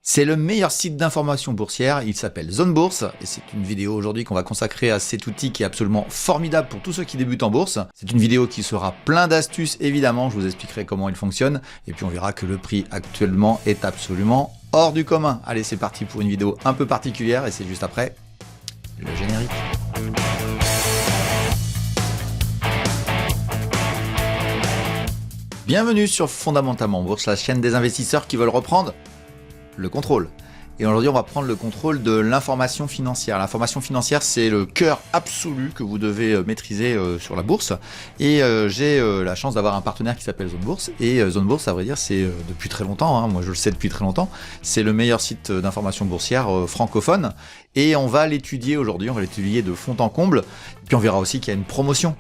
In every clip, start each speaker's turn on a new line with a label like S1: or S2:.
S1: C'est le meilleur site d'information boursière, il s'appelle Zone Bourse, et c'est une vidéo aujourd'hui qu'on va consacrer à cet outil qui est absolument formidable pour tous ceux qui débutent en bourse. C'est une vidéo qui sera plein d'astuces évidemment, je vous expliquerai comment il fonctionne, et puis on verra que le prix actuellement est absolument hors du commun. Allez, c'est parti pour une vidéo un peu particulière, et c'est juste après le générique. Bienvenue sur Fondamentalement Bourse, la chaîne des investisseurs qui veulent reprendre le contrôle. Et aujourd'hui, on va prendre le contrôle de l'information financière. L'information financière, c'est le cœur absolu que vous devez maîtriser sur la bourse. Et j'ai la chance d'avoir un partenaire qui s'appelle Zone Bourse. Et Zone Bourse, à vrai dire, c'est depuis très longtemps, hein, moi je le sais depuis très longtemps, c'est le meilleur site d'information boursière francophone. Et on va l'étudier aujourd'hui, on va l'étudier de fond en comble. Puis on verra aussi qu'il y a une promotion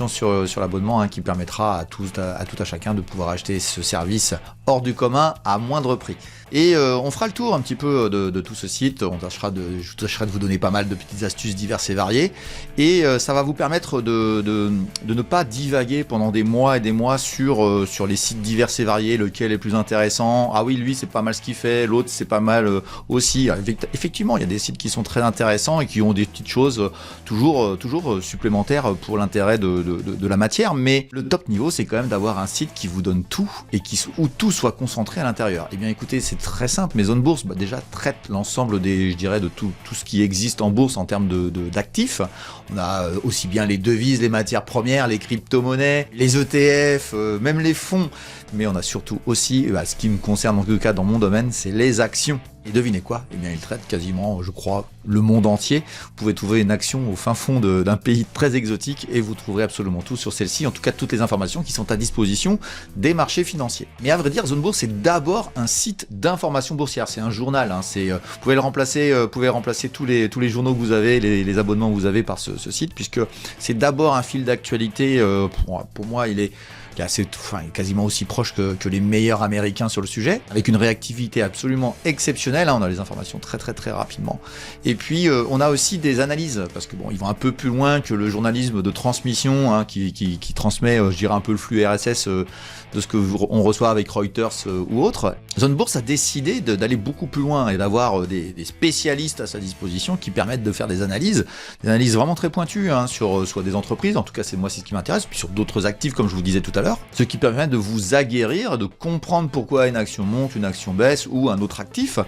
S1: sur l'abonnement, hein, qui permettra à tout à chacun de pouvoir acheter ce service hors du commun à moindre prix. Et on fera le tour un petit peu de tout ce site, je tâcherai de vous donner pas mal de petites astuces diverses et variées, et ça va vous permettre de ne pas divaguer pendant des mois et des mois sur les sites divers et variés, lequel est plus intéressant. Ah oui, lui c'est pas mal ce qu'il fait, l'autre c'est pas mal aussi. Effectivement, il y a des sites qui sont très intéressants et qui ont des petites choses toujours supplémentaires pour l'intérêt de la matière, mais le top niveau c'est quand même d'avoir un site qui vous donne tout et où tout soit concentré à l'intérieur. Et bien écoutez, c'est très simple, mais Zone Bourse déjà traite l'ensemble de tout ce qui existe en bourse en termes d'actifs. On a aussi bien les devises, les matières premières, les crypto-monnaies, les ETF, même les fonds, mais on a surtout aussi, ce qui me concerne en tout cas dans mon domaine, c'est les actions. Et devinez quoi? Eh bien, il traite quasiment, je crois, le monde entier. Vous pouvez trouver une action au fin fond d'un pays très exotique et vous trouverez absolument tout sur celle-ci, en tout cas toutes les informations qui sont à disposition des marchés financiers. Mais à vrai dire, Zone Bourse, c'est d'abord un site d'information boursière, c'est un journal, hein, vous pouvez remplacer tous les journaux que vous avez, les abonnements que vous avez par ce site, puisque c'est d'abord un fil d'actualité, pour moi il est quasiment aussi proche que les meilleurs américains sur le sujet, avec une réactivité absolument exceptionnelle, hein, on a les informations très rapidement. Et puis on a aussi des analyses, parce que bon, ils vont un peu plus loin que le journalisme de transmission, hein, qui transmet, je dirais, un peu le flux RSS de ce que on reçoit avec Reuters ou autre. Zone Bourse a décidé d'aller beaucoup plus loin et d'avoir des spécialistes à sa disposition qui permettent de faire des analyses vraiment très pointues, hein, sur soit des entreprises, en tout cas c'est ce qui m'intéresse, puis sur d'autres actifs comme je vous disais tout à l'heure, ce qui permet de vous aguerrir, de comprendre pourquoi une action monte, une action baisse ou un autre actif.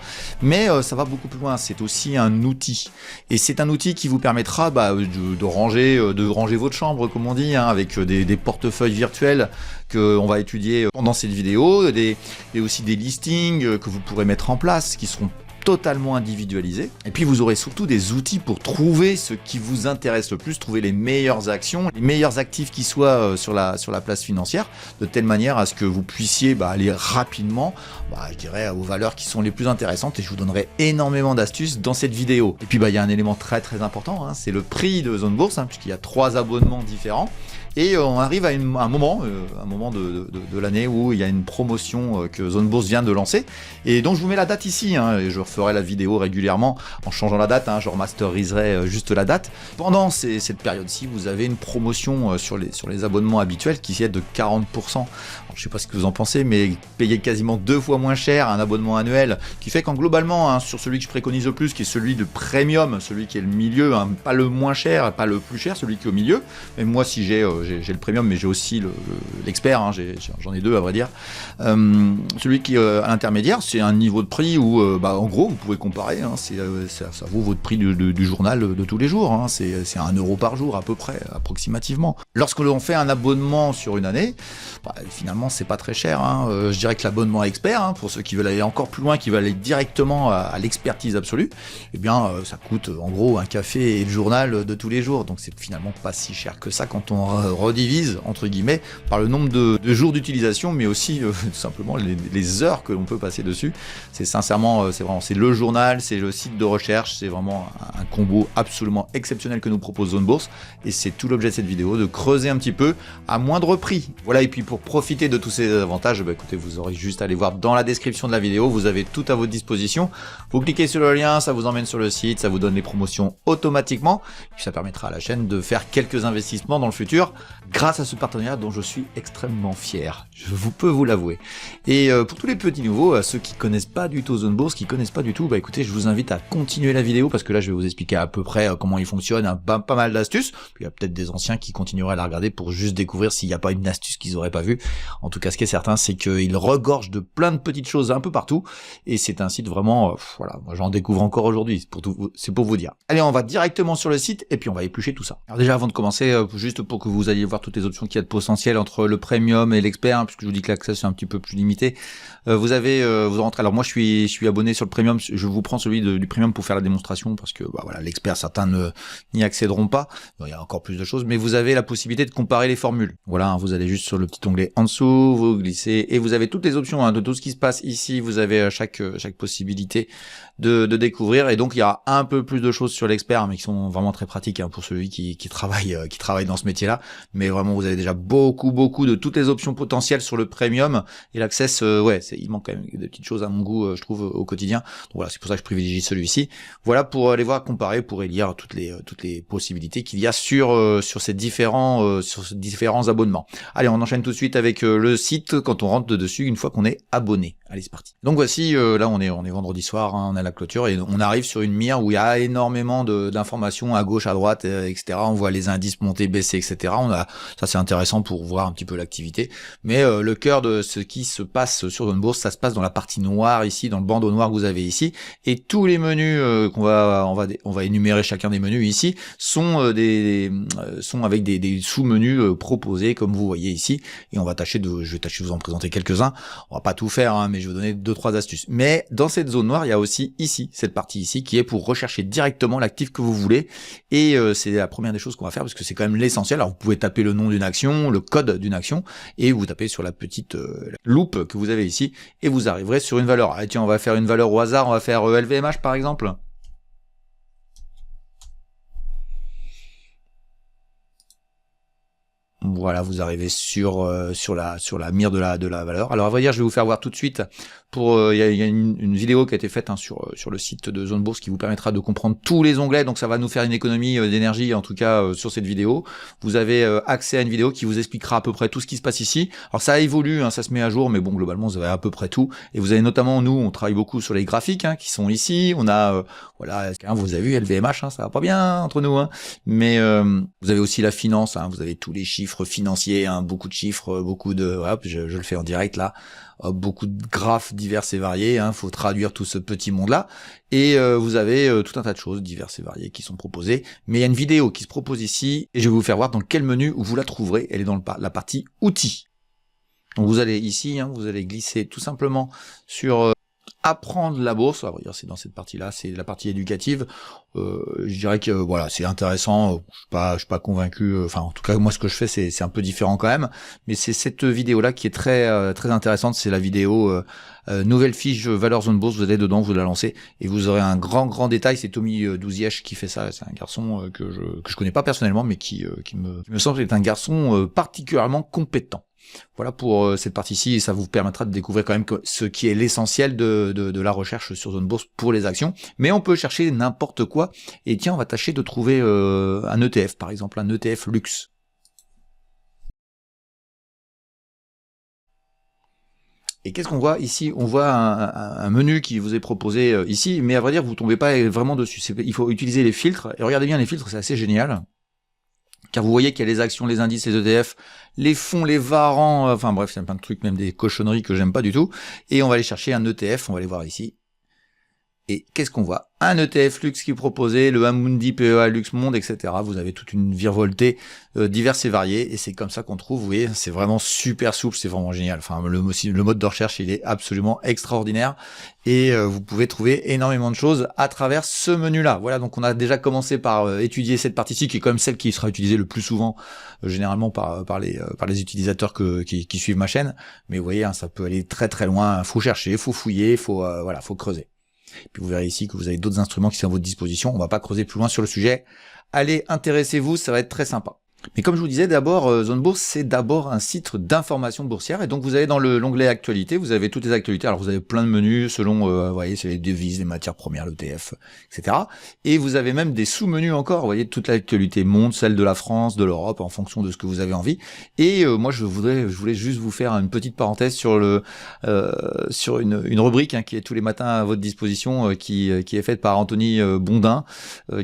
S1: Mais ça va beaucoup plus loin, c'est aussi un outil, et c'est un outil qui vous permettra de ranger votre chambre, comme on dit, hein, avec des portefeuilles virtuels qu'on va étudier pendant cette vidéo, et aussi des listings que vous pourrez mettre en place, qui seront totalement individualisés. Et puis vous aurez surtout des outils pour trouver ce qui vous intéresse le plus, trouver les meilleures actions, les meilleurs actifs qui soient sur la place financière, de telle manière à ce que vous puissiez aller rapidement, je dirais, aux valeurs qui sont les plus intéressantes, et je vous donnerai énormément d'astuces dans cette vidéo. Et puis il y a un élément très important, hein, c'est le prix de Zone Bourse, hein, puisqu'il y a 3 abonnements différents. Et on arrive à un moment de l'année où il y a une promotion que Zone Bourse vient de lancer, et donc je vous mets la date ici, hein, et je referai la vidéo régulièrement en changeant la date, hein, je remasteriserai juste la date. Pendant cette période-ci, vous avez une promotion sur les abonnements habituels qui est de 40%. Alors, je sais pas ce que vous en pensez, mais payer quasiment 2 fois moins cher un abonnement annuel, qui fait qu'en globalement, hein, sur celui que je préconise le plus, qui est celui de premium, celui qui est le milieu, hein, pas le moins cher, pas le plus cher, celui qui est au milieu. Mais moi, si j'ai le premium, mais j'ai aussi l'expert, hein, j'en ai 2 à vrai dire. Celui qui est à l'intermédiaire, c'est un niveau de prix où, en gros, vous pouvez comparer, hein, ça vaut votre prix du journal de tous les jours, hein, c'est 1 euro par jour à peu près, approximativement. Lorsque l'on fait un abonnement sur une année, finalement c'est pas très cher, hein. Je dirais que l'abonnement expert, hein, pour ceux qui veulent aller encore plus loin, qui veulent aller directement à l'expertise absolue, eh bien ça coûte en gros un café et le journal de tous les jours, donc c'est finalement pas si cher que ça quand on redivise entre guillemets par le nombre de jours d'utilisation, mais aussi tout simplement les heures que l'on peut passer dessus. C'est sincèrement, c'est le journal, c'est le site de recherche, c'est vraiment un combo absolument exceptionnel que nous propose Zone Bourse, et c'est tout l'objet de cette vidéo, de creuser un petit peu à moindre prix. Voilà, et puis pour profiter de tous ces avantages, écoutez, vous aurez juste à aller voir dans la description de la vidéo, vous avez tout à votre disposition. Vous cliquez sur le lien, ça vous emmène sur le site, ça vous donne les promotions automatiquement, et puis ça permettra à la chaîne de faire quelques investissements dans le futur grâce à ce partenariat dont je suis extrêmement fier. Peux vous l'avouer. Et pour tous les petits nouveaux, ceux qui connaissent pas du tout Zone Bourse, qui connaissent pas du tout, bah écoutez, je vous invite à continuer la vidéo parce que là je vais vous expliquer à peu près comment il fonctionne, hein, pas mal d'astuces. Puis il y a peut-être des anciens qui continueraient à la regarder pour juste découvrir s'il n'y a pas une astuce qu'ils auraient pas vue. En tout cas, ce qui est certain, c'est qu'il regorge de plein de petites choses un peu partout. Et c'est un site vraiment, voilà, moi j'en découvre encore aujourd'hui, c'est pour vous dire. Allez, on va directement sur le site et puis on va éplucher tout ça. Alors déjà, avant de commencer, juste pour que vous alliez voir toutes les options qu'il y a de potentiel entre le premium et l'expert, hein, puisque je vous dis que l'accès c'est un petit peu plus limité. Vous rentrez. Alors moi je suis abonné sur le premium. Je vous prends celui du premium pour faire la démonstration parce que voilà, l'expert, certains n'y accéderont pas. Il y a encore plus de choses, mais vous avez la possibilité de comparer les formules. Voilà, hein, vous allez juste sur le petit onglet en dessous, vous glissez et vous avez toutes les options hein, de tout ce qui se passe ici. Vous avez chaque possibilité de découvrir et donc il y a un peu plus de choses sur l'expert, mais qui sont vraiment très pratiques hein, pour celui qui travaille dans ce métier-là. Mais vraiment, vous avez déjà beaucoup de toutes les options potentielles sur le premium et l'access, il manque quand même des petites choses à mon goût, je trouve, au quotidien. Donc voilà, c'est pour ça que je privilégie celui-ci. Voilà, pour aller voir, comparer, pour lire toutes les possibilités qu'il y a sur ces différents abonnements. Allez, on enchaîne tout de suite avec le site quand on rentre dessus une fois qu'on est abonné. Allez, c'est parti. Donc voici, là on est vendredi soir, hein, on est à la clôture et on arrive sur une mire où il y a énormément d'informations à gauche, à droite, etc. On voit les indices monter, baisser, etc. Ça c'est intéressant pour voir un petit peu l'activité. Mais le cœur de ce qui se passe sur Zone Bourse, ça se passe dans la partie noire ici, dans le bandeau noir que vous avez ici. Et tous les menus on va énumérer chacun des menus ici sont avec des sous-menus proposés comme vous voyez ici. Et je vais tâcher de vous en présenter quelques-uns. On va pas tout faire, hein, mais je vais vous donner 2-3 astuces. Mais dans cette zone noire, il y a aussi ici, cette partie ici, qui est pour rechercher directement l'actif que vous voulez. Et c'est la première des choses qu'on va faire parce que c'est quand même l'essentiel. Alors vous pouvez taper le nom d'une action, le code d'une action, et vous tapez sur la petite loupe que vous avez ici, et vous arriverez sur une valeur. Allez, tiens, on va faire une valeur au hasard, on va faire LVMH par exemple. Voilà, vous arrivez sur la mire de la valeur. Alors à vrai dire, je vais vous faire voir tout de suite. Il y a une vidéo qui a été faite hein, sur le site de Zone Bourse qui vous permettra de comprendre tous les onglets. Donc ça va nous faire une économie d'énergie en tout cas sur cette vidéo. Vous avez accès à une vidéo qui vous expliquera à peu près tout ce qui se passe ici. Alors ça évolue, hein, ça se met à jour, mais bon globalement vous avez à peu près tout. Et vous avez notamment nous, on travaille beaucoup sur les graphiques hein, qui sont ici. On a voilà, vous avez vu LVMH, hein, ça va pas bien entre nous, hein. Mais vous avez aussi la finance. Hein, vous avez tous les chiffres financiers, hein, beaucoup de chiffres, beaucoup de, hop, je le fais en direct là, beaucoup de graphes divers et variés, hein, faut traduire tout ce petit monde là, et vous avez tout un tas de choses diverses et variées qui sont proposées, mais il y a une vidéo qui se propose ici, et je vais vous faire voir dans quel menu vous la trouverez, elle est dans la partie outils. Donc vous allez ici, hein, vous allez glisser tout simplement sur apprendre la bourse, c'est dans cette partie-là, c'est la partie éducative. Je dirais que voilà, c'est intéressant. Je suis pas convaincu. Enfin, en tout cas, moi, ce que je fais, c'est un peu différent quand même. Mais c'est cette vidéo-là qui est très intéressante. C'est la vidéo nouvelle fiche valeur Zone Bourse. Vous allez dedans, vous la lancez et vous aurez un grand détail. C'est Tommy Douzièche qui fait ça. C'est un garçon que je connais pas personnellement, mais qui me semble être un garçon particulièrement compétent. Voilà pour cette partie-ci, et ça vous permettra de découvrir quand même ce qui est l'essentiel de la recherche sur Zone Bourse pour les actions. Mais on peut chercher n'importe quoi, et tiens, on va tâcher de trouver un ETF, par exemple, un ETF luxe. Et qu'est-ce qu'on voit ici? On voit un menu qui vous est proposé ici, mais à vrai dire, vous tombez pas vraiment dessus. Il faut utiliser les filtres, et regardez bien les filtres, c'est assez génial. Car vous voyez qu'il y a les actions, les indices, les ETF, les fonds, les varans, enfin bref, il y a plein de trucs, même des cochonneries que j'aime pas du tout. Et on va aller chercher un ETF, on va aller voir ici. Et qu'est-ce qu'on voit? Un ETF luxe qui est proposé, le Amundi PEA Luxe Monde, etc. Vous avez toute une virevoltée diverses et variées, et c'est comme ça qu'on trouve, vous voyez, c'est vraiment super souple, c'est vraiment génial. Enfin, le mode de recherche, il est absolument extraordinaire, et vous pouvez trouver énormément de choses à travers ce menu-là. Voilà, donc on a déjà commencé par étudier cette partie-ci, qui est quand même celle qui sera utilisée le plus souvent, généralement par les utilisateurs qui suivent ma chaîne. Mais vous voyez, hein, ça peut aller très loin, faut chercher, faut fouiller, faut creuser. Puis vous verrez ici que vous avez d'autres instruments qui sont à votre disposition. On va pas creuser plus loin sur le sujet. Allez, intéressez-vous, ça va être très sympa. Mais comme je vous disais, d'abord, Zone Bourse, c'est d'abord un site d'information boursière. Et donc, vous avez dans l'onglet actualité, vous avez toutes les actualités. Alors, vous avez plein de menus selon, vous voyez, c'est les devises, les matières premières, l'ETF, etc. Et vous avez même des sous-menus encore. Vous voyez, toute l'actualité monde, celle de la France, de l'Europe, en fonction de ce que vous avez envie. Et moi, je voulais juste vous faire une petite parenthèse sur sur une rubrique qui est tous les matins à votre disposition, qui est faite par Anthony Bondin,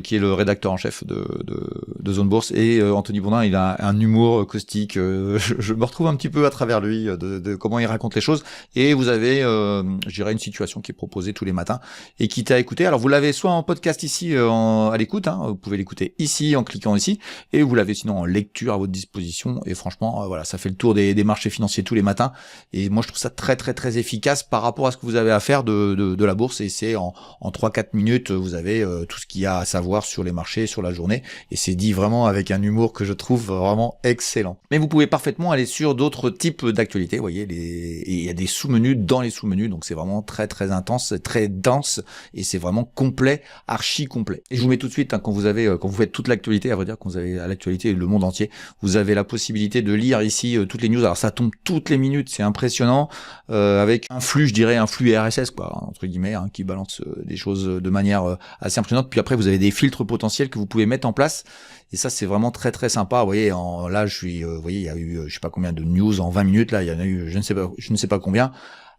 S1: qui est le rédacteur en chef de Zone Bourse. Et Anthony Bondin, il a un humour caustique, je me retrouve un petit peu à travers lui, de comment il raconte les choses, et vous avez, je dirais, une situation qui est proposée tous les matins, et qui t'a écouté. Alors vous l'avez soit en podcast ici, à l'écoute, vous pouvez l'écouter ici, en cliquant ici, et vous l'avez sinon en lecture à votre disposition, et franchement, voilà, ça fait le tour des marchés financiers tous les matins, et moi je trouve ça très très très efficace par rapport à ce que vous avez à faire de la bourse, et c'est en 3-4 minutes, vous avez tout ce qu'il y a à savoir sur les marchés, sur la journée, et c'est dit vraiment avec un humour que je trouve vraiment excellent. Mais vous pouvez parfaitement aller sur d'autres types d'actualités, vous voyez, et il y a des sous-menus dans les sous-menus, donc c'est vraiment très très intense, très dense, et c'est vraiment complet, archi complet. Et je vous mets tout de suite, quand vous faites toute l'actualité, à vrai dire, quand vous avez à l'actualité le monde entier, vous avez la possibilité de lire ici toutes les news. Alors ça tombe toutes les minutes, c'est impressionnant, avec un flux, je dirais un flux RSS, quoi, entre guillemets, qui balance des choses de manière assez impressionnante. Puis après, vous avez des filtres potentiels que vous pouvez mettre en place. Et ça, c'est vraiment très très sympa. Vous voyez, là, vous voyez, il y a eu, je sais pas combien de news en 20 minutes. Là, il y en a eu, je ne sais pas combien.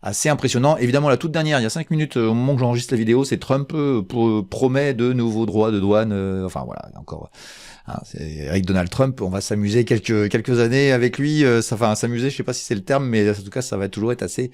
S1: Assez impressionnant. Évidemment, la toute dernière, il y a 5 minutes, au moment que j'enregistre la vidéo, c'est Trump promet de nouveaux droits de douane. Enfin voilà, encore. C'est avec Donald Trump, on va s'amuser quelques années avec lui. S'amuser, je sais pas si c'est le terme, mais en tout cas, ça va toujours être assez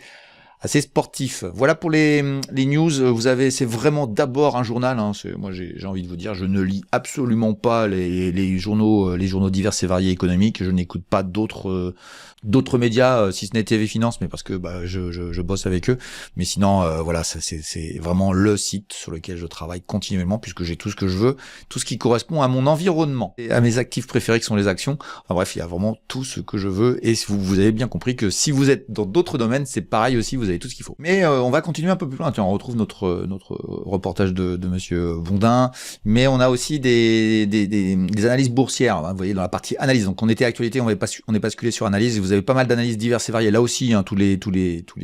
S1: sportif. Voilà pour les news. Vous avez, c'est vraiment d'abord un journal. Moi, j'ai envie de vous dire, je ne lis absolument pas les journaux divers et variés économiques. Je n'écoute pas d'autres médias, si ce n'est TV Finance, mais parce que je bosse avec eux. Mais sinon, voilà, c'est vraiment le site sur lequel je travaille continuellement, puisque j'ai tout ce que je veux, tout ce qui correspond à mon environnement et à mes actifs préférés qui sont les actions. Enfin bref, il y a vraiment tout ce que je veux. Et vous avez bien compris que si vous êtes dans d'autres domaines, c'est pareil aussi. Vous avez tout ce qu'il faut. Mais on va continuer un peu plus loin. Tiens, on retrouve notre reportage de Monsieur Bondin, mais on a aussi des analyses boursières. Vous voyez, dans la partie analyse. Donc on était actualité, on est basculé sur analyse. Et vous avez pas mal d'analyses diverses et variées. Là aussi, tous les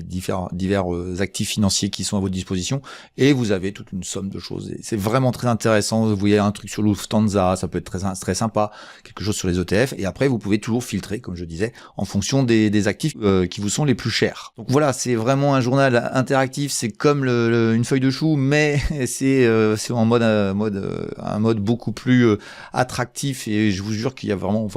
S1: divers actifs financiers qui sont à votre disposition. Et vous avez toute une somme de choses. Et c'est vraiment très intéressant. Vous voyez un truc sur Lufthansa, ça peut être très sympa. Quelque chose sur les ETF. Et après, vous pouvez toujours filtrer, comme je disais, en fonction des actifs qui vous sont les plus chers. Donc voilà, c'est vraiment un journal interactif, c'est comme une feuille de chou, mais c'est en mode beaucoup plus attractif, et je vous jure qu'il y a vraiment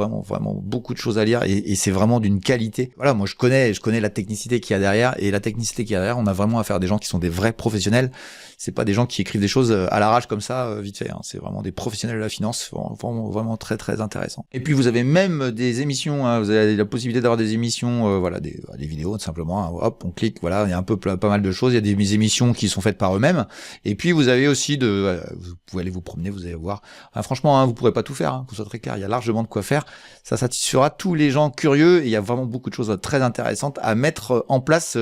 S1: beaucoup de choses à lire, et c'est vraiment d'une qualité. Voilà, moi je connais la technicité qu'il y a derrière, et la technicité qu'il y a derrière, on a vraiment affaire à des gens qui sont des vrais professionnels. C'est pas des gens qui écrivent des choses à l'arrache comme ça, vite fait. C'est vraiment des professionnels de la finance, vraiment très très intéressant. Et puis vous avez même des émissions, vous avez la possibilité d'avoir des émissions, des vidéos tout simplement. Hop, on clique, voilà, il y a un peu pas mal de choses. Il y a des émissions qui sont faites par eux-mêmes. Et puis vous avez aussi vous pouvez aller vous promener, vous allez voir. Franchement, vous pourrez pas tout faire, que ce soit très clair. Il y a largement de quoi faire. Ça satisfera tous les gens curieux, et il y a vraiment beaucoup de choses très intéressantes à mettre en place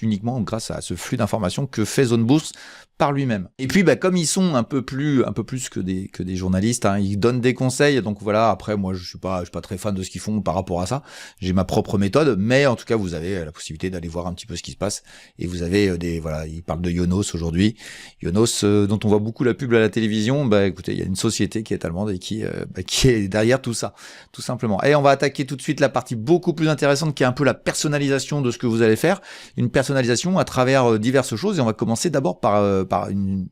S1: uniquement grâce à ce flux d'informations que fait Zone Bourse par lui-même. Et puis comme ils sont un peu plus que des journalistes, ils donnent des conseils. Donc voilà, après moi je suis pas très fan de ce qu'ils font par rapport à ça. J'ai ma propre méthode, mais en tout cas vous avez la possibilité d'aller voir un petit peu ce qui se passe, et vous avez ils parlent de Ionos aujourd'hui. Ionos, dont on voit beaucoup la pub à la télévision. Écoutez, il y a une société qui est allemande et qui est derrière tout ça, tout simplement. Et on va attaquer tout de suite la partie beaucoup plus intéressante, qui est un peu la personnalisation de ce que vous allez faire, une personnalisation à travers diverses choses. Et on va commencer d'abord par une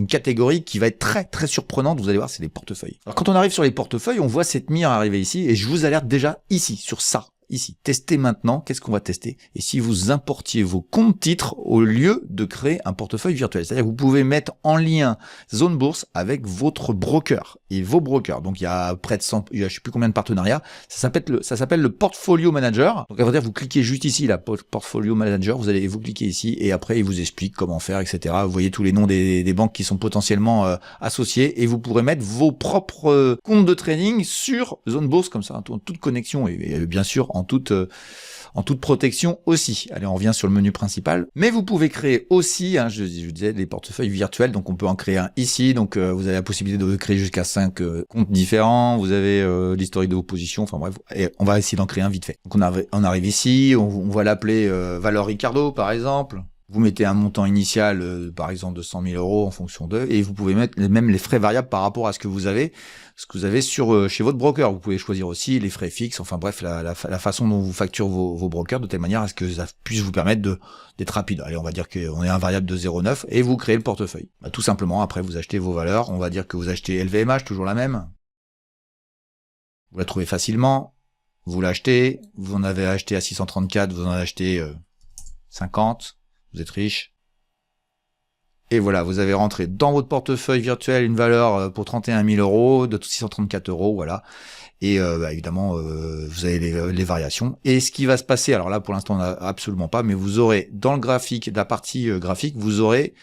S1: catégorie qui va être très très surprenante. Vous allez voir, c'est les portefeuilles. Alors quand on arrive sur les portefeuilles, on voit cette mire arriver ici, et je vous alerte déjà ici sur ça. Ici, testez maintenant. Qu'est-ce qu'on va tester? Et si vous importiez vos comptes titres au lieu de créer un portefeuille virtuel, c'est-à-dire que vous pouvez mettre en lien Zone Bourse avec votre broker et vos brokers. Donc il y a près de 100, je sais plus combien de partenariats. Ça s'appelle le Portfolio Manager. Donc à vrai dire, vous cliquez juste ici, la Portfolio Manager. Vous cliquez ici, et après il vous explique comment faire, etc. Vous voyez tous les noms des banques qui sont potentiellement associées, et vous pourrez mettre vos propres comptes de trading sur Zone Bourse comme ça, en toute connexion, et bien sûr en toute en toute protection aussi. Allez, on revient sur le menu principal. Mais vous pouvez créer aussi, je disais, des portefeuilles virtuels. Donc on peut en créer un ici. Donc vous avez la possibilité de créer jusqu'à 5 comptes différents. Vous avez l'historique de vos positions. Enfin bref, et on va essayer d'en créer un vite fait. Donc on arrive ici, on va l'appeler Valeur Ricardo par exemple. Vous mettez un montant initial, par exemple de 100 000 euros en fonction d'eux, et vous pouvez mettre même les frais variables par rapport à ce que vous avez sur chez votre broker. Vous pouvez choisir aussi les frais fixes, enfin bref, la façon dont vous facturez vos brokers, de telle manière à ce que ça puisse vous permettre d'être rapide. Allez, on va dire qu'on est un variable de 0,9 et vous créez le portefeuille. Tout simplement, après vous achetez vos valeurs, on va dire que vous achetez LVMH, toujours la même. Vous la trouvez facilement, vous l'achetez, vous en avez acheté à 634, vous en avez acheté 50. Vous êtes riche. Et voilà, vous avez rentré dans votre portefeuille virtuel une valeur pour 31 000 euros, de 634 euros, voilà. Et évidemment, vous avez les variations. Et ce qui va se passer, alors là pour l'instant on n'a absolument pas, mais vous aurez dans le graphique, la partie graphique, vous aurez,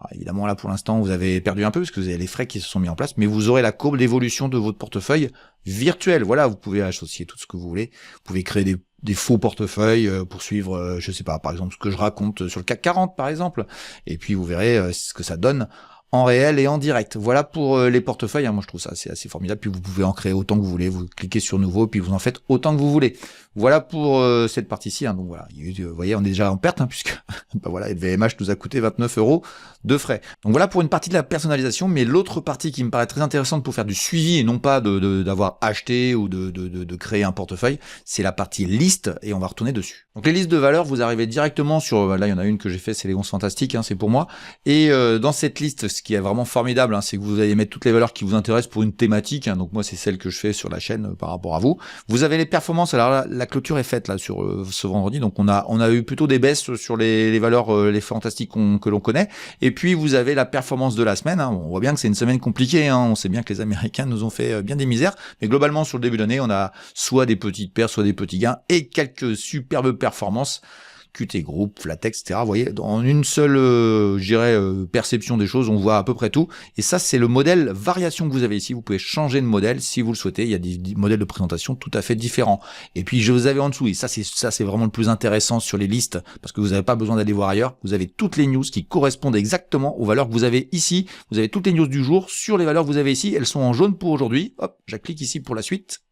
S1: alors évidemment là pour l'instant vous avez perdu un peu parce que vous avez les frais qui se sont mis en place, mais vous aurez la courbe d'évolution de votre portefeuille virtuel. Voilà, vous pouvez associer tout ce que vous voulez. Vous pouvez créer des faux portefeuilles pour suivre, je sais pas, par exemple ce que je raconte sur le CAC 40 par exemple, et puis vous verrez ce que ça donne en réel et en direct. Voilà pour les portefeuilles, moi je trouve ça assez formidable, puis vous pouvez en créer autant que vous voulez, vous cliquez sur nouveau, puis vous en faites autant que vous voulez. Voilà pour cette partie-ci, donc voilà, vous voyez on est déjà en perte, puisque voilà, LVMH nous a coûté 29 euros de frais. Donc voilà pour une partie de la personnalisation, mais l'autre partie qui me paraît très intéressante pour faire du suivi et non pas d'avoir acheté ou de créer un portefeuille, c'est la partie liste, et on va retourner dessus. Donc les listes de valeurs, vous arrivez directement sur, là il y en a une que j'ai fait, c'est les 11 fantastiques, c'est pour moi, et dans cette liste, ce qui est vraiment formidable, c'est que vous allez mettre toutes les valeurs qui vous intéressent pour une thématique, donc moi c'est celle que je fais sur la chaîne par rapport à vous. Vous avez les performances, alors là, la clôture est faite là sur ce vendredi, donc on a eu plutôt des baisses sur les valeurs, les fantastiques que l'on connaît, et puis vous avez la performance de la semaine, on voit bien que c'est une semaine compliquée, on sait bien que les Américains nous ont fait bien des misères, mais globalement sur le début d'année, on a soit des petites pertes, soit des petits gains, et quelques superbes performances, QT Group, Flatex, etc. Vous voyez, dans une seule, perception des choses, on voit à peu près tout. Et ça, c'est le modèle variation que vous avez ici. Vous pouvez changer de modèle si vous le souhaitez. Il y a des modèles de présentation tout à fait différents. Et puis, je vous avais en dessous, et ça, c'est vraiment le plus intéressant sur les listes, parce que vous n'avez pas besoin d'aller voir ailleurs. Vous avez toutes les news qui correspondent exactement aux valeurs que vous avez ici. Vous avez toutes les news du jour sur les valeurs que vous avez ici. Elles sont en jaune pour aujourd'hui. Hop, je clique ici pour la suite.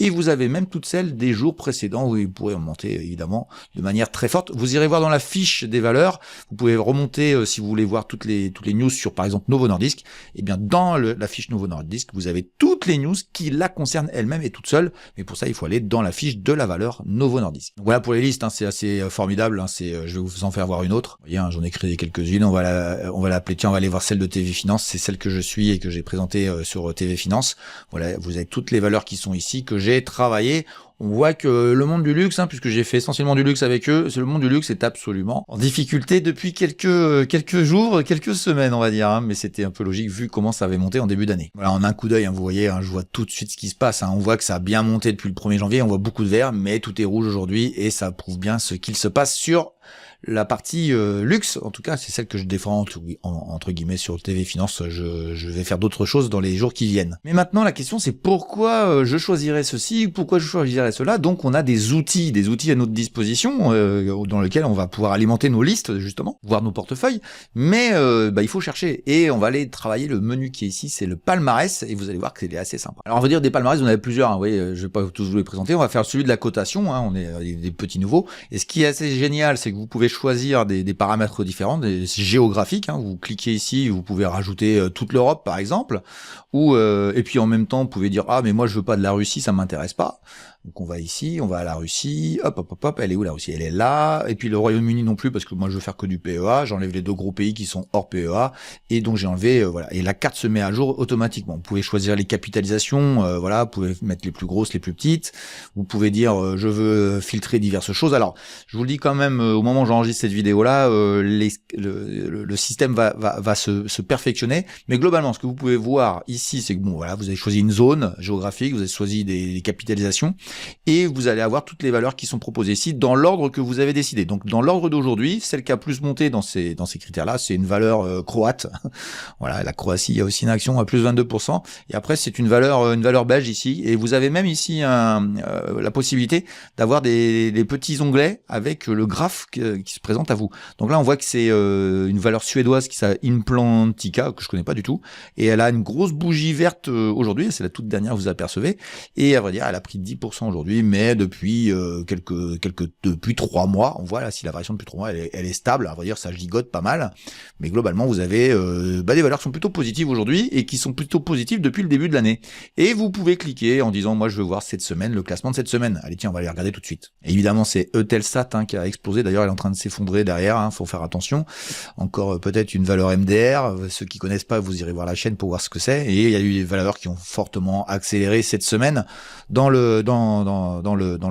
S1: Et vous avez même toutes celles des jours précédents où vous pourrez remonter évidemment de manière très forte. Vous irez voir dans la fiche des valeurs, vous pouvez remonter si vous voulez voir toutes les news sur par exemple Novo Nordisk. Et bien dans la fiche Novo Nordisk, vous avez toutes les news qui la concernent elle-même et toutes seules. Mais pour ça, il faut aller dans la fiche de la valeur Novo Nordisk. Donc voilà pour les listes, c'est assez formidable. Je vais vous en faire voir une autre. Vous voyez, j'en ai créé quelques-unes. On va l'appeler. Tiens, on va aller voir celle de TV Finance. C'est celle que je suis et que j'ai présentée sur TV Finance. Voilà, vous avez toutes les valeurs qui sont ici que j'ai travaillé. On voit que le monde du luxe, puisque j'ai fait essentiellement du luxe avec eux, le monde du luxe est absolument en difficulté depuis quelques jours, quelques semaines, on va dire, mais c'était un peu logique vu comment ça avait monté en début d'année. Voilà, en un coup d'œil, vous voyez, je vois tout de suite ce qui se passe. On voit que ça a bien monté depuis le 1er janvier, on voit beaucoup de vert, mais tout est rouge aujourd'hui et ça prouve bien ce qu'il se passe sur la partie luxe. En tout cas, c'est celle que je défends entre guillemets sur TV Finance. Je vais faire d'autres choses dans les jours qui viennent. Mais maintenant, la question c'est pourquoi je choisirais ceci, pourquoi je choisirais cela. Donc, on a des outils à notre disposition dans lesquels on va pouvoir alimenter nos listes justement, voir nos portefeuilles. Mais il faut chercher et on va aller travailler le menu qui est ici, c'est le palmarès et vous allez voir que c'est assez sympa. Alors, on va dire des palmarès, on en avait plusieurs. Vous voyez, je vais pas tous vous les présenter. On va faire celui de la cotation. On est des petits nouveaux. Et ce qui est assez génial, c'est que vous pouvez choisir des paramètres différents, des géographiques. Vous cliquez ici, vous pouvez rajouter toute l'Europe par exemple, ou et puis en même temps, vous pouvez dire mais moi je veux pas de la Russie, ça m'intéresse pas. Donc on va ici, on va à la Russie, hop, elle est où la Russie? Elle est là, et puis le Royaume-Uni non plus, parce que moi je veux faire que du PEA, j'enlève les deux gros pays qui sont hors PEA, et donc j'ai enlevé, voilà, et la carte se met à jour automatiquement. Vous pouvez choisir les capitalisations, voilà, vous pouvez mettre les plus grosses, les plus petites, vous pouvez dire je veux filtrer diverses choses. Alors, je vous le dis quand même, au moment où j'enregistre cette vidéo-là, le système va se perfectionner, mais globalement, ce que vous pouvez voir ici, c'est que bon, voilà, vous avez choisi une zone géographique, vous avez choisi des capitalisations, et vous allez avoir toutes les valeurs qui sont proposées ici dans l'ordre que vous avez décidé. Donc dans l'ordre d'aujourd'hui, celle qui a plus monté dans ces critères-là, c'est une valeur croate. Voilà, la Croatie, il y a aussi une action à plus 22%. Et après, c'est une valeur belge ici. Et vous avez même ici la possibilité d'avoir des petits onglets avec le graphe qui se présente à vous. Donc là, on voit que c'est une valeur suédoise qui s'appelle Implantica, que je connais pas du tout. Et elle a une grosse bougie verte aujourd'hui. C'est la toute dernière, vous apercevez. Et à vrai dire, elle a pris 10% aujourd'hui, mais depuis depuis 3 mois, on voit là, si la variation depuis 3 mois, elle est stable. À vrai dire, ça gigote pas mal. Mais globalement, vous avez des valeurs qui sont plutôt positives aujourd'hui et qui sont plutôt positives depuis le début de l'année. Et vous pouvez cliquer en disant, moi, je veux voir cette semaine, le classement de cette semaine. Allez, tiens, on va les regarder tout de suite. Et évidemment, c'est Eutelsat qui a explosé. D'ailleurs, elle est en train de s'effondrer derrière. Faut faire attention. Encore peut-être une valeur MDR. Ceux qui connaissent pas, vous irez voir la chaîne pour voir ce que c'est. Et il y a eu des valeurs qui ont fortement accéléré cette semaine dans le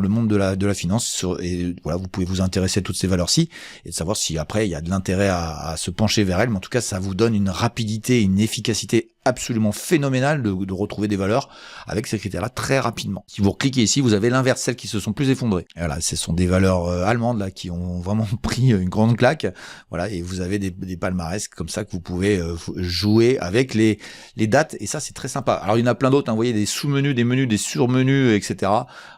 S1: monde de la finance. Et voilà, vous pouvez vous intéresser à toutes ces valeurs-ci et de savoir si après il y a de l'intérêt à se pencher vers elles. Mais en tout cas, ça vous donne une rapidité, une efficacité absolument phénoménal de retrouver des valeurs avec ces critères-là très rapidement. Si vous cliquez ici, vous avez l'inverse, celles qui se sont plus effondrées. Et voilà, ce sont des valeurs allemandes là qui ont vraiment pris une grande claque. Voilà, et vous avez des palmarès comme ça que vous pouvez jouer avec les dates. Et ça, c'est très sympa. Alors, il y en a plein d'autres. Vous voyez, des sous-menus, des menus, des sur-menus, etc.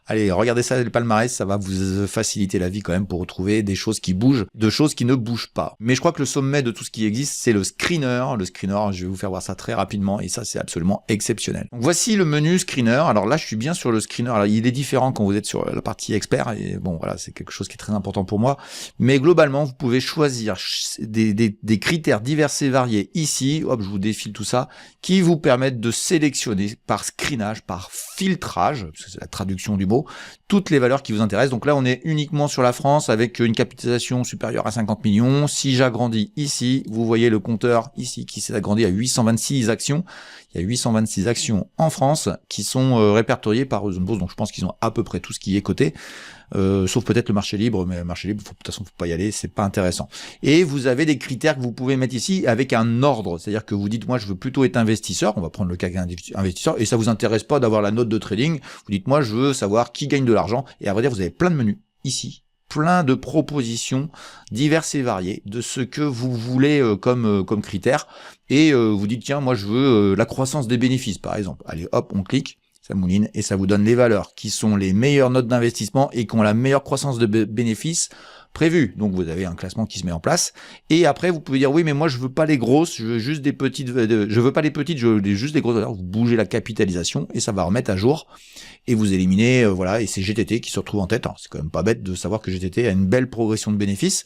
S1: Allez, regardez ça, les palmarès, ça va vous faciliter la vie quand même pour retrouver des choses qui bougent, de choses qui ne bougent pas. Mais je crois que le sommet de tout ce qui existe, c'est le screener. Le screener, je vais vous faire voir ça très rapidement. Et ça, c'est absolument exceptionnel. Donc voici le menu screener. Alors là, je suis bien sur le screener. Alors il est différent quand vous êtes sur la partie expert. Et bon, voilà, c'est quelque chose qui est très important pour moi. Mais globalement, vous pouvez choisir des critères divers et variés ici. Hop, je vous défile tout ça, qui vous permettent de sélectionner par screenage, par filtrage, parce que c'est la traduction du mot, toutes les valeurs qui vous intéressent. Donc là, on est uniquement sur la France avec une capitalisation supérieure à 50 millions. Si j'agrandis ici, vous voyez le compteur ici qui s'est agrandi à 826 actions. Il y a 826 actions en France qui sont répertoriées par zone bourse, donc je pense qu'ils ont à peu près tout ce qui est coté, sauf peut-être le marché libre, mais le marché libre, de toute façon, faut pas y aller, c'est pas intéressant. Et vous avez des critères que vous pouvez mettre ici avec un ordre, c'est-à-dire que vous dites, moi, je veux plutôt être investisseur, on va prendre le cas d'investisseur, et ça vous intéresse pas d'avoir la note de trading, vous dites, moi, je veux savoir qui gagne de l'argent, et à vrai dire, vous avez plein de menus ici, plein de propositions diverses et variées de ce que vous voulez comme critère, et vous dites tiens moi je veux la croissance des bénéfices par exemple. Allez hop on clique, ça mouline et ça vous donne les valeurs qui sont les meilleures notes d'investissement et qui ont la meilleure croissance de bénéfices prévue. Donc vous avez un classement qui se met en place et après vous pouvez dire oui mais moi je veux pas les grosses, je veux juste des petites, je veux pas les petites, je veux juste des grosses valeurs. Vous bougez la capitalisation et ça va remettre à jour et vous éliminez voilà, et c'est GTT qui se retrouve en tête. Alors, c'est quand même pas bête de savoir que GTT a une belle progression de bénéfices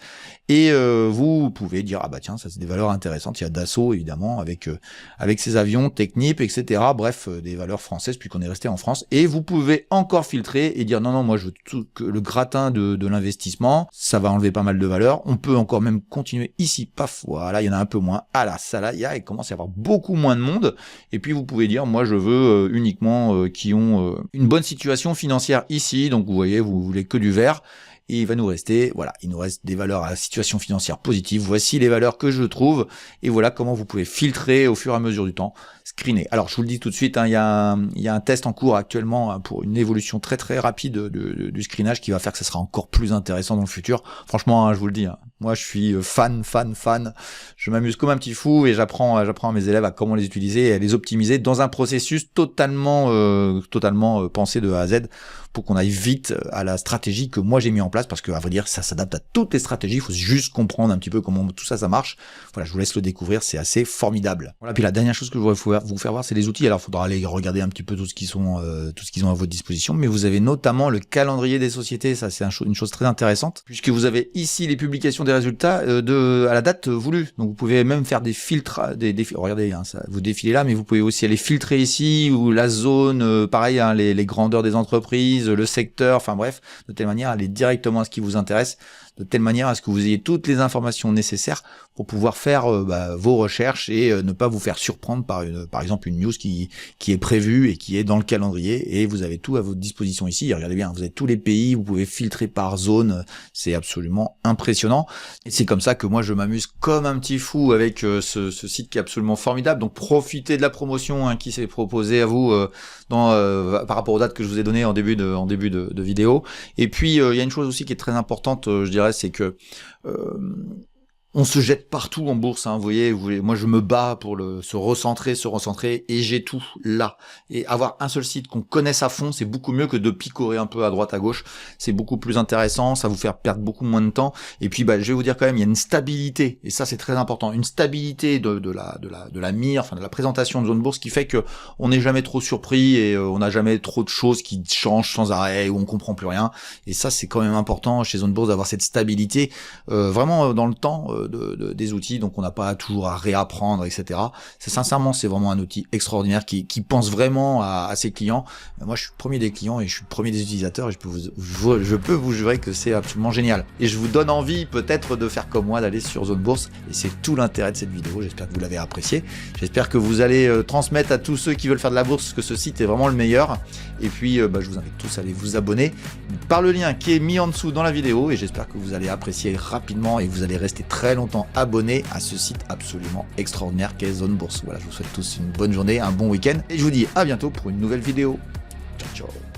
S1: et vous pouvez dire ah bah tiens ça c'est des valeurs intéressantes. Il y a Dassault évidemment avec ses avions, Technip, etc. Bref des valeurs françaises puisqu'on est resté en France et vous pouvez encore filtrer et dire non non moi je veux tout que le gratin de l'investissement, ça va enlever pas mal de valeurs. On peut encore même continuer ici, paf, voilà, il y en a un peu moins. Ah là, ça là, il commence à y avoir beaucoup moins de monde. Et puis vous pouvez dire, moi je veux uniquement qui ont une bonne situation financière ici. Donc vous voyez, vous voulez que du vert. Et il va nous rester, voilà, il nous reste des valeurs à situation financière positive. Voici les valeurs que je trouve. Et voilà comment vous pouvez filtrer au fur et à mesure du temps, screener. Alors, je vous le dis tout de suite, il y a un test en cours actuellement pour une évolution très très rapide du screenage qui va faire que ça sera encore plus intéressant dans le futur. Franchement, je vous le dis, moi je suis fan. Je m'amuse comme un petit fou et j'apprends à mes élèves à comment les utiliser et à les optimiser dans un processus totalement pensé de A à Z pour qu'on aille vite à la stratégie que moi j'ai mis en place parce que à vrai dire ça s'adapte à toutes les stratégies, il faut juste comprendre un petit peu comment tout ça marche. Voilà, je vous laisse le découvrir, c'est assez formidable. Voilà, puis la dernière chose que je voudrais vous faire voir c'est les outils. Alors il faudra aller regarder un petit peu tout ce qu'ils ont à votre disposition, mais vous avez notamment le calendrier des sociétés, ça c'est une chose très intéressante puisque vous avez ici les publications des résultats à la date voulue. Donc vous pouvez même faire des filtres, regardez, ça, vous défilez là, mais vous pouvez aussi aller filtrer ici ou la zone, pareil, les grandeurs des entreprises, le secteur, enfin bref, de telle manière à aller directement à ce qui vous intéresse, de telle manière à ce que vous ayez toutes les informations nécessaires pour pouvoir faire vos recherches et ne pas vous faire surprendre par exemple une news qui est prévue et qui est dans le calendrier, et vous avez tout à votre disposition ici. Et regardez bien, vous avez tous les pays, vous pouvez filtrer par zone, c'est absolument impressionnant. Et c'est comme ça que moi je m'amuse comme un petit fou avec ce site qui est absolument formidable. Donc profitez de la promotion qui s'est proposée à vous par rapport aux dates que je vous ai données en début de vidéo. Et puis il y a une chose aussi qui est très importante, je dirais, c'est que on se jette partout en bourse, vous voyez, moi je me bats pour se recentrer, et j'ai tout là. Et avoir un seul site qu'on connaisse à fond, c'est beaucoup mieux que de picorer un peu à droite à gauche. C'est beaucoup plus intéressant, ça va vous faire perdre beaucoup moins de temps. Et puis je vais vous dire quand même, il y a une stabilité, et ça c'est très important, une stabilité de la mire, enfin de la présentation de Zone Bourse, qui fait que on n'est jamais trop surpris et on n'a jamais trop de choses qui changent sans arrêt, où on comprend plus rien. Et ça c'est quand même important chez Zone Bourse d'avoir cette stabilité vraiment dans le temps. Des outils, donc on n'a pas toujours à réapprendre, etc. Sincèrement, c'est vraiment un outil extraordinaire qui pense vraiment à ses clients. Moi, je suis le premier des clients et je suis le premier des utilisateurs, et je peux vous jurer que c'est absolument génial. Et je vous donne envie peut-être de faire comme moi, d'aller sur Zone Bourse, et c'est tout l'intérêt de cette vidéo. J'espère que vous l'avez apprécié. J'espère que vous allez transmettre à tous ceux qui veulent faire de la bourse que ce site est vraiment le meilleur. Et puis, je vous invite tous à aller vous abonner par le lien qui est mis en dessous dans la vidéo, et j'espère que vous allez apprécier rapidement et vous allez rester très longtemps abonné à ce site absolument extraordinaire qu'est Zone Bourse. Voilà, je vous souhaite tous une bonne journée, un bon week-end, et je vous dis à bientôt pour une nouvelle vidéo. Ciao, ciao.